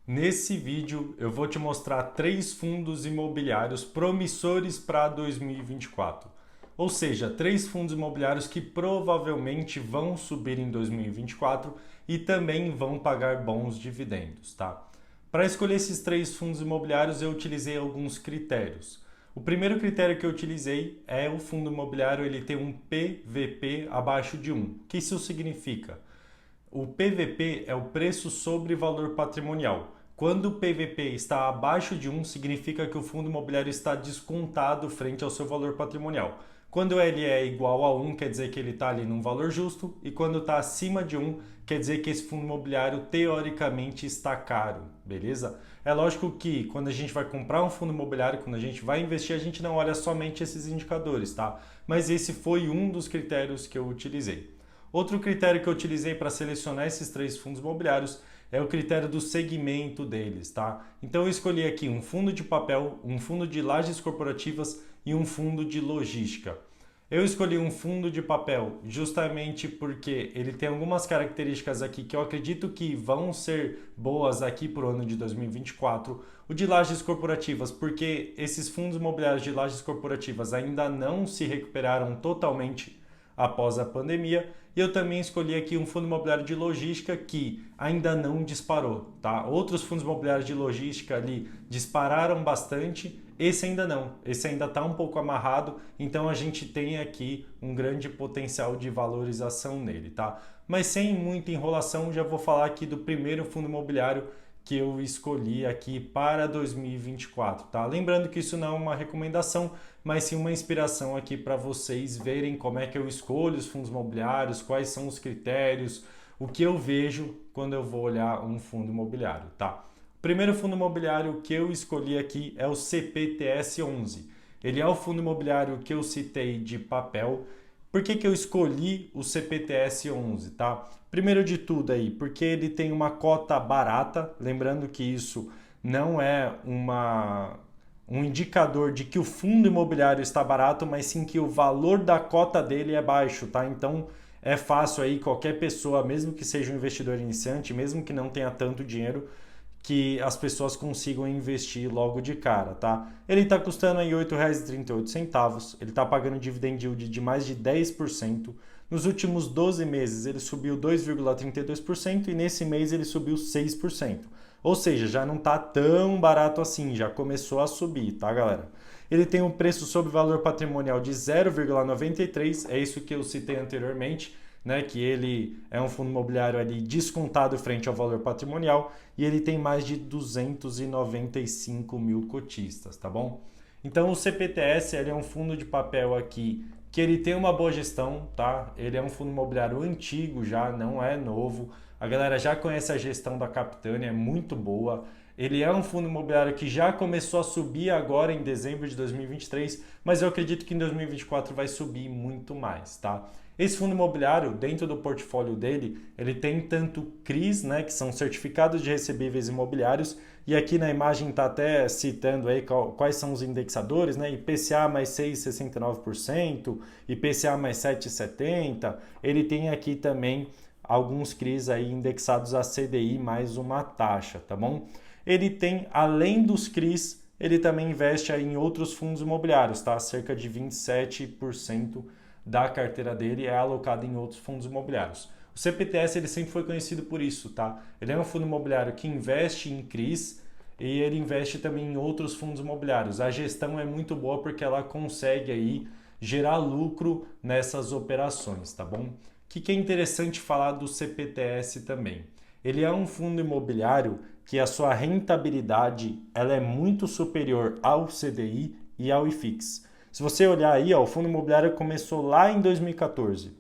Nesse vídeo eu vou te mostrar 3 fundos imobiliários promissores para 2024. Ou seja, 3 fundos imobiliários que provavelmente vão subir em 2024 e também vão pagar bons dividendos, tá? Para escolher esses 3 fundos imobiliários eu utilizei alguns critérios. O primeiro critério que eu utilizei é o fundo imobiliário ele ter um PVP abaixo de 1. O que isso significa? O PVP é o preço sobre valor patrimonial. Quando o PVP está abaixo de 1, significa que o fundo imobiliário está descontado frente ao seu valor patrimonial. Quando ele é igual a 1, quer dizer que ele está ali num valor justo, e quando está acima de 1, quer dizer que esse fundo imobiliário teoricamente está caro, beleza? É lógico que quando a gente vai comprar um fundo imobiliário, quando a gente vai investir, a gente não olha somente esses indicadores, tá? Mas esse foi um dos critérios que eu utilizei. Outro critério que eu utilizei para selecionar esses 3 fundos imobiliários é o critério do segmento deles, tá? Então eu escolhi aqui um fundo de papel, um fundo de lajes corporativas e um fundo de logística. Eu escolhi um fundo de papel justamente porque ele tem algumas características aqui que eu acredito que vão ser boas aqui para o ano de 2024. O de lajes corporativas, porque esses fundos imobiliários de lajes corporativas ainda não se recuperaram totalmente após a pandemia. E eu também escolhi aqui um fundo imobiliário de logística que ainda não disparou, tá? Outros fundos imobiliários de logística ali dispararam bastante, esse ainda não, esse ainda está um pouco amarrado, então a gente tem aqui um grande potencial de valorização nele, tá? Mas sem muita enrolação, já vou falar aqui do primeiro fundo imobiliário que eu escolhi aqui para 2024, tá? Lembrando que isso não é uma recomendação, mas sim uma inspiração aqui para vocês verem como é que eu escolho os fundos imobiliários, quais são os critérios, o que eu vejo quando eu vou olhar um fundo imobiliário, tá? O primeiro fundo imobiliário que eu escolhi aqui é o CPTS11. Ele é o fundo imobiliário que eu citei de papel. Por que eu escolhi o CPTS11, tá? Primeiro de tudo aí, porque ele tem uma cota barata, lembrando que isso não é um indicador de que o fundo imobiliário está barato, mas sim que o valor da cota dele é baixo, tá? Então é fácil aí qualquer pessoa, mesmo que seja um investidor iniciante, mesmo que não tenha tanto dinheiro, que as pessoas consigam investir logo de cara, tá? Ele está custando aí R$ 8,38, ele está pagando dividend yield de mais de 10%. Nos últimos 12 meses ele subiu 2,32% e nesse mês ele subiu 6%. Ou seja, já não está tão barato assim, já começou a subir, tá, galera? Ele tem um preço sobre valor patrimonial de 0,93, é isso que eu citei anteriormente, né, que ele é um fundo imobiliário ali descontado frente ao valor patrimonial e ele tem mais de 295 mil cotistas, tá bom? Então o CPTS ele é um fundo de papel aqui que ele tem uma boa gestão, tá? Ele é um fundo imobiliário antigo já, não é novo. A galera já conhece a gestão da Capitânia, é muito boa. Ele é um fundo imobiliário que já começou a subir agora em dezembro de 2023, mas eu acredito que em 2024 vai subir muito mais, tá? Esse fundo imobiliário, dentro do portfólio dele, ele tem tanto CRIs, né, que são certificados de recebíveis imobiliários, e aqui na imagem está até citando aí quais são os indexadores, né, IPCA mais 6,69%, IPCA mais 7,70%. Ele tem aqui também alguns CRIs aí indexados a CDI mais uma taxa, tá bom? Ele tem, além dos CRIs, ele também investe aí em outros fundos imobiliários, tá? Cerca de 27% da carteira dele é alocada em outros fundos imobiliários. O CPTS ele sempre foi conhecido por isso, tá? Ele é um fundo imobiliário que investe em CRIs e ele investe também em outros fundos imobiliários. A gestão é muito boa porque ela consegue aí gerar lucro nessas operações, tá bom? O que é interessante falar do CPTS também? Ele é um fundo imobiliário que a sua rentabilidade ela é muito superior ao CDI e ao IFIX. Se você olhar aí, ó, o fundo imobiliário começou lá em 2014.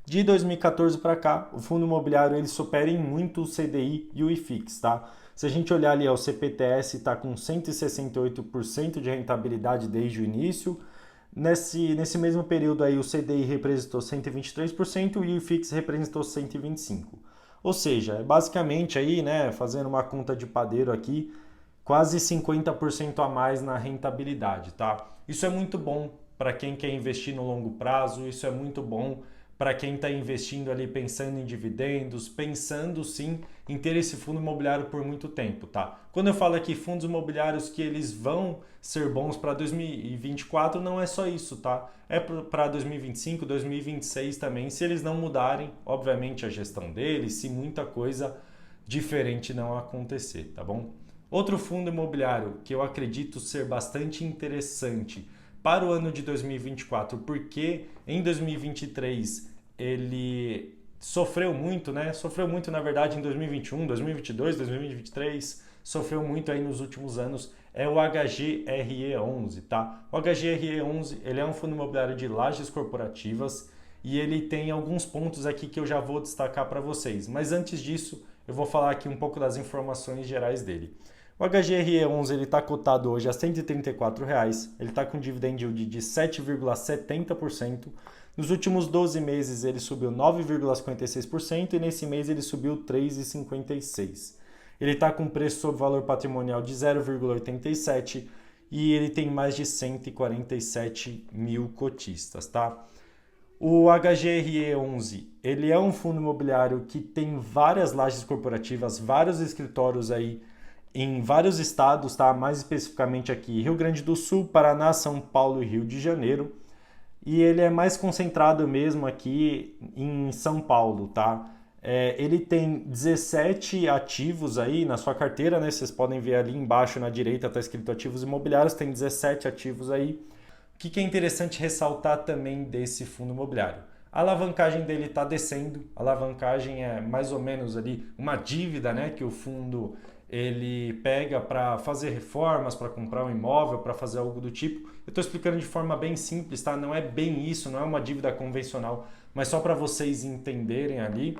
De 2014 para cá, o fundo imobiliário ele supera em muito o CDI e o IFIX, tá? Se a gente olhar ali, ó, o CPTS está com 168% de rentabilidade desde o início. Nesse mesmo período aí, o CDI representou 123% e o IFIX representou 125%. Ou seja, é basicamente aí, né, fazendo uma conta de padeiro aqui, quase 50% a mais na rentabilidade, tá? Isso é muito bom para quem quer investir no longo prazo, isso é muito bom para quem está investindo ali pensando em dividendos, pensando sim em ter esse fundo imobiliário por muito tempo, tá? Quando eu falo aqui fundos imobiliários que eles vão ser bons para 2024, não é só isso, tá? É para 2025, 2026 também, se eles não mudarem, obviamente, a gestão deles, se muita coisa diferente não acontecer, tá bom? Outro fundo imobiliário que eu acredito ser bastante interessante para o ano de 2024, porque em 2023 ele sofreu muito, né? Sofreu muito, na verdade, em 2021, 2022, 2023, sofreu muito aí nos últimos anos, é o HGRE11, tá? O HGRE11, ele é um fundo imobiliário de lajes corporativas e ele tem alguns pontos aqui que eu já vou destacar para vocês. Mas antes disso, eu vou falar aqui um pouco das informações gerais dele. O HGRE11 ele está cotado hoje a R$ 134, ele está com dividend yield de 7,70%. Nos últimos 12 meses ele subiu 9,56% e nesse mês ele subiu 3,56%. Ele está com preço sobre valor patrimonial de 0,87 e ele tem mais de 147 mil cotistas, tá? O HGRE11, ele é um fundo imobiliário que tem várias lajes corporativas, vários escritórios aí em vários estados, tá? Mais especificamente aqui Rio Grande do Sul, Paraná, São Paulo e Rio de Janeiro. E ele é mais concentrado mesmo aqui em São Paulo, tá? Ele tem 17 ativos aí na sua carteira, né? Vocês podem ver ali embaixo na direita, está escrito ativos imobiliários, tem 17 ativos aí. O que é interessante ressaltar também desse fundo imobiliário? A alavancagem dele está descendo, a alavancagem é mais ou menos ali uma dívida, né, que o fundo ele pega para fazer reformas, para comprar um imóvel, para fazer algo do tipo. Eu estou explicando de forma bem simples, tá? Não é bem isso, não é uma dívida convencional, mas só para vocês entenderem ali.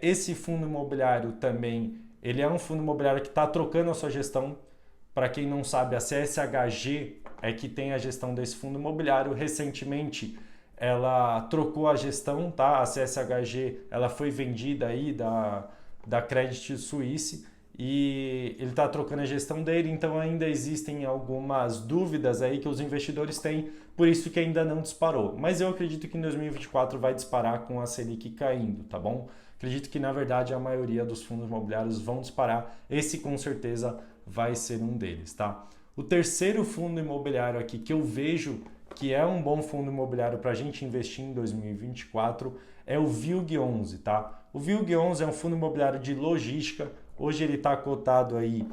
Esse fundo imobiliário também, ele é um fundo imobiliário que está trocando a sua gestão. Para quem não sabe, a CSHG é que tem a gestão desse fundo imobiliário. Recentemente, ela trocou a gestão, tá? A CSHG, ela foi vendida aí da Credit Suisse e ele está trocando a gestão dele, então ainda existem algumas dúvidas aí que os investidores têm, por isso que ainda não disparou. Mas eu acredito que em 2024 vai disparar com a Selic caindo, tá bom? Acredito que na verdade a maioria dos fundos imobiliários vão disparar, esse com certeza vai ser um deles, tá? O terceiro fundo imobiliário aqui que eu vejo que é um bom fundo imobiliário para a gente investir em 2024 é o VILG11, tá? O VILG11 é um fundo imobiliário de logística. Hoje ele está cotado aí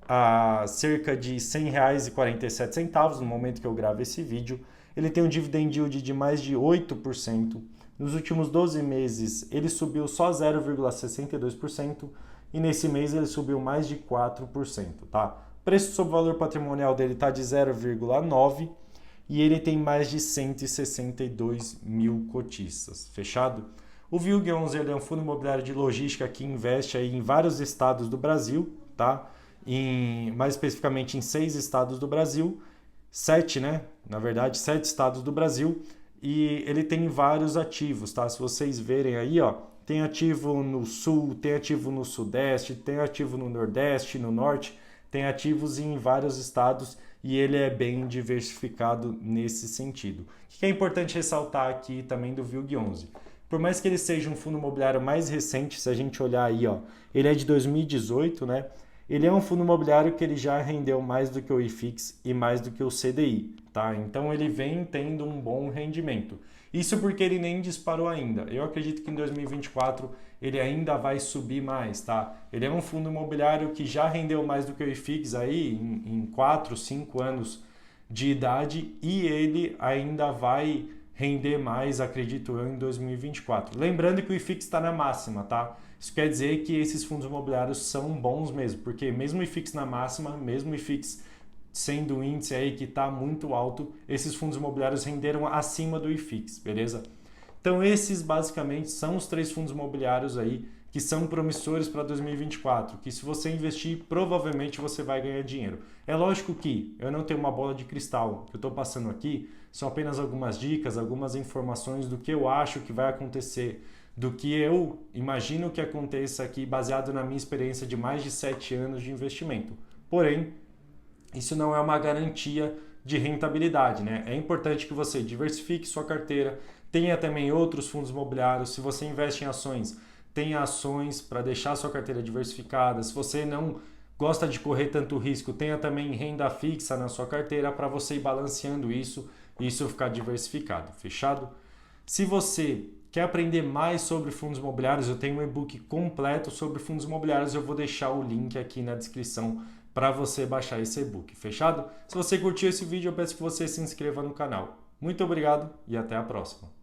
a cerca de R$ 100,47 no momento que eu gravo esse vídeo. Ele tem um dividend yield de mais de 8%. Nos últimos 12 meses ele subiu só 0,62% e nesse mês ele subiu mais de 4%, tá? O preço sobre valor patrimonial dele está de 0,9 e ele tem mais de 162 mil cotistas, fechado? O VILG11 ele é um fundo imobiliário de logística que investe aí em vários estados do Brasil, tá? Mais especificamente em 6 estados do Brasil, 7, né? Na verdade, 7 estados do Brasil, e ele tem vários ativos, tá? Se vocês verem aí, ó, tem ativo no sul, tem ativo no sudeste, tem ativo no nordeste, no norte, tem ativos em vários estados e ele é bem diversificado nesse sentido. O que é importante ressaltar aqui também do VILG11? Por mais que ele seja um fundo imobiliário mais recente, se a gente olhar aí, ó, ele é de 2018, né? Ele é um fundo imobiliário que ele já rendeu mais do que o IFIX e mais do que o CDI, tá? Então ele vem tendo um bom rendimento. Isso porque ele nem disparou ainda. Eu acredito que em 2024 ele ainda vai subir mais, tá? Ele é um fundo imobiliário que já rendeu mais do que o IFIX aí em 4, 5 anos de idade e ele ainda vai render mais, acredito eu, em 2024. Lembrando que o IFIX está na máxima, tá? Isso quer dizer que esses fundos imobiliários são bons mesmo, porque mesmo o IFIX na máxima, mesmo o IFIX sendo um índice aí que está muito alto, esses fundos imobiliários renderam acima do IFIX, beleza? Então esses basicamente são os 3 fundos imobiliários aí que são promissores para 2024, que se você investir, provavelmente você vai ganhar dinheiro. É lógico que eu não tenho uma bola de cristal, o que eu estou passando aqui são apenas algumas dicas, algumas informações do que eu acho que vai acontecer, do que eu imagino que aconteça aqui, baseado na minha experiência de mais de 7 anos de investimento. Porém, isso não é uma garantia de rentabilidade, né? É importante que você diversifique sua carteira, Tenha também outros fundos imobiliários. Se você investe em ações, tenha ações para deixar sua carteira diversificada. Se você não gosta de correr tanto risco, tenha também renda fixa na sua carteira para você ir balanceando isso e isso ficar diversificado. Fechado? Se você quer aprender mais sobre fundos imobiliários, eu tenho um e-book completo sobre fundos imobiliários. Eu vou deixar o link aqui na descrição para você baixar esse e-book. Fechado? Se você curtiu esse vídeo, eu peço que você se inscreva no canal. Muito obrigado e até a próxima.